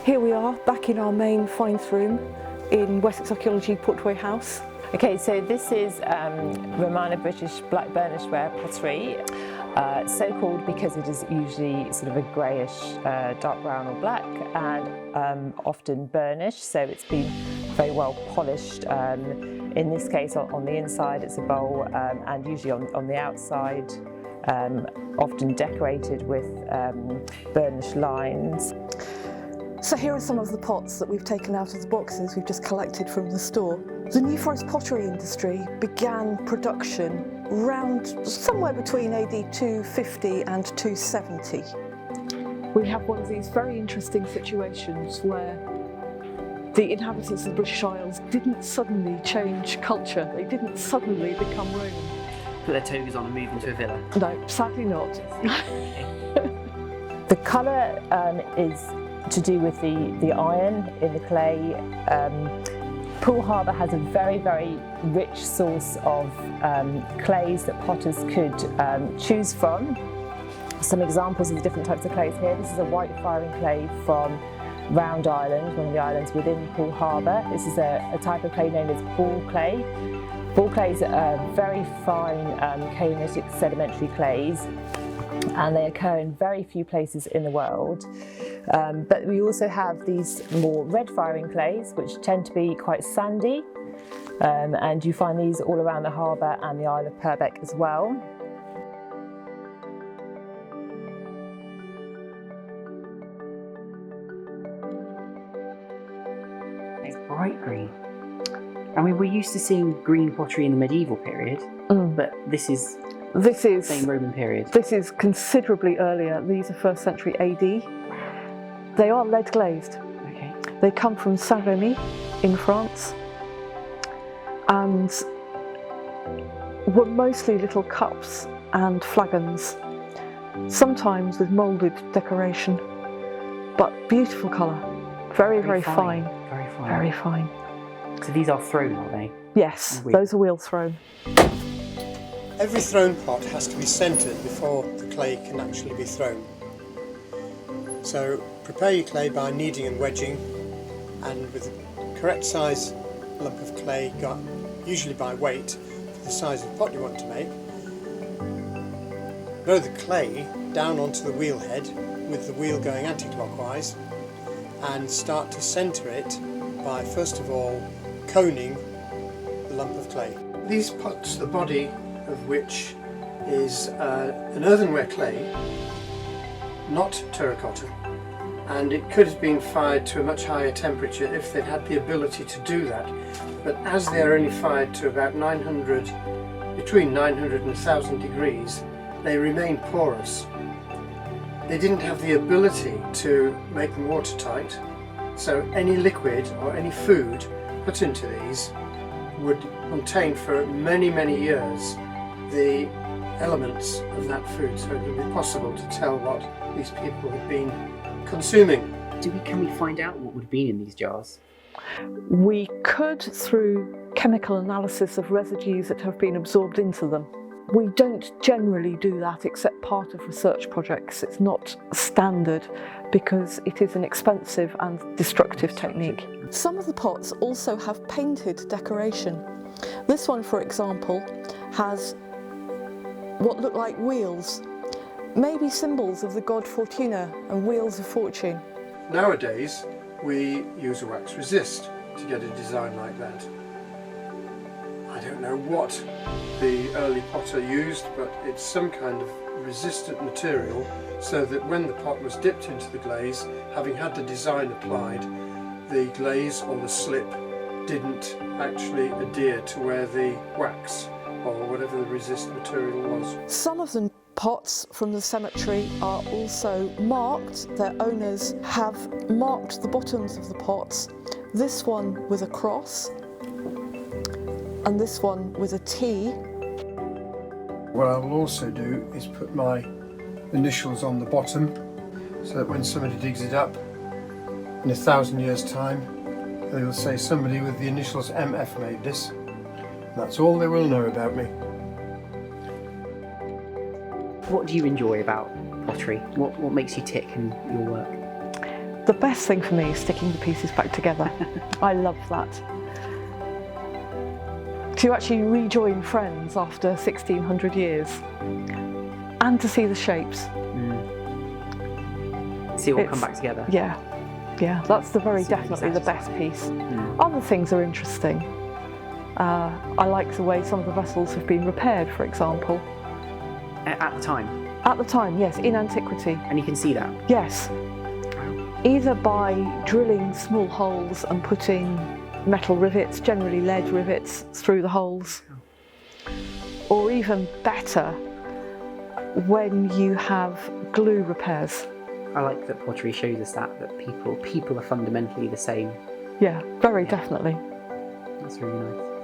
Here we are, back in our main finds room in Wessex Archaeology Portway House. Okay, so this is Romano British Black Burnish ware pottery, so called because it is usually sort of a greyish dark brown or black and often burnished, so it's been very well polished. In this case on the inside it's a bowl and usually on the outside often decorated with burnished lines. So here are some of the pots that we've taken out of the boxes we've just collected from the store. The New Forest pottery industry began production around somewhere between AD 250 and 270. We have one of these very interesting situations where the inhabitants of the British Isles didn't suddenly change culture, they didn't suddenly become Roman. Put their togas on and move into a villa? No, sadly not. The colour is to do with the iron in the clay. Poole Harbour has a very, very rich source of clays that potters could choose from. Some examples of the different types of clays here. This is a white firing clay from Round Island, one of the islands within Poole Harbour. This is a type of clay known as ball clay. Ball clays are very fine kaolitic sedimentary clays, and they occur in very few places in the world. But we also have these more red firing clays, which tend to be quite sandy, and you find these all around the harbour and the Isle of Purbeck as well. It's bright green. I mean, we're used to seeing green pottery in the medieval period, but this is the same Roman period. This is considerably earlier. These are 1st century AD. They are lead glazed. Okay. They come from Saint-Rémy in France and were mostly little cups and flagons, sometimes with moulded decoration, but beautiful colour. Very, very fine. Very fine. Very fine. So these are thrown, are they? Yes, those are wheel thrown. Every thrown pot has to be centred before the clay can actually be thrown. So prepare your clay by kneading and wedging, and with the correct size lump of clay, got usually by weight for the size of the pot you want to make, throw the clay down onto the wheel head with the wheel going anti-clockwise and start to centre it by first of all coning the lump of clay. These pots, the body of which is an earthenware clay, not terracotta, and it could have been fired to a much higher temperature if they'd had the ability to do that, but as they are only fired to about 900, between 900 and 1000 degrees, they remain porous. They didn't have the ability to make them watertight, so any liquid or any food put into these would contain for many, many years the elements of that food, so it would be possible to tell what these people had been consuming. Can we find out what would have been in these jars? We could through chemical analysis of residues that have been absorbed into them. We don't generally do that except part of research projects. It's not standard because it is an expensive and destructive technique. Some of the pots also have painted decoration. This one, for example, has what look like wheels, maybe symbols of the god Fortuna and wheels of fortune. Nowadays we use a wax resist to get a design like that. I don't know what the early potter used, but it's some kind of resistant material so that when the pot was dipped into the glaze, having had the design applied, the glaze or the slip didn't actually adhere to where the wax or whatever the resist material was. Some of the pots from the cemetery are also marked. Their owners have marked the bottoms of the pots, this one with a cross and this one with a T. What I will also do is put my initials on the bottom so that when somebody digs it up in 1,000 years' time, they will say somebody with the initials MF made this. That's all they will know about me. What do you enjoy about pottery? What makes you tick in your work? The best thing for me is sticking the pieces back together. I love that. To actually rejoin friends after 1600 years and to see the shapes. See it all come back together. Yeah, that's definitely the best piece. Other things are interesting. I like the way some of the vessels have been repaired, for example. At the time? At the time, yes, in antiquity. And you can see that? Yes. Either by drilling small holes and putting metal rivets, generally lead rivets, through the holes. Or even better, when you have glue repairs. I like that pottery shows us that people are fundamentally the same. Yeah, very definitely. That's really nice.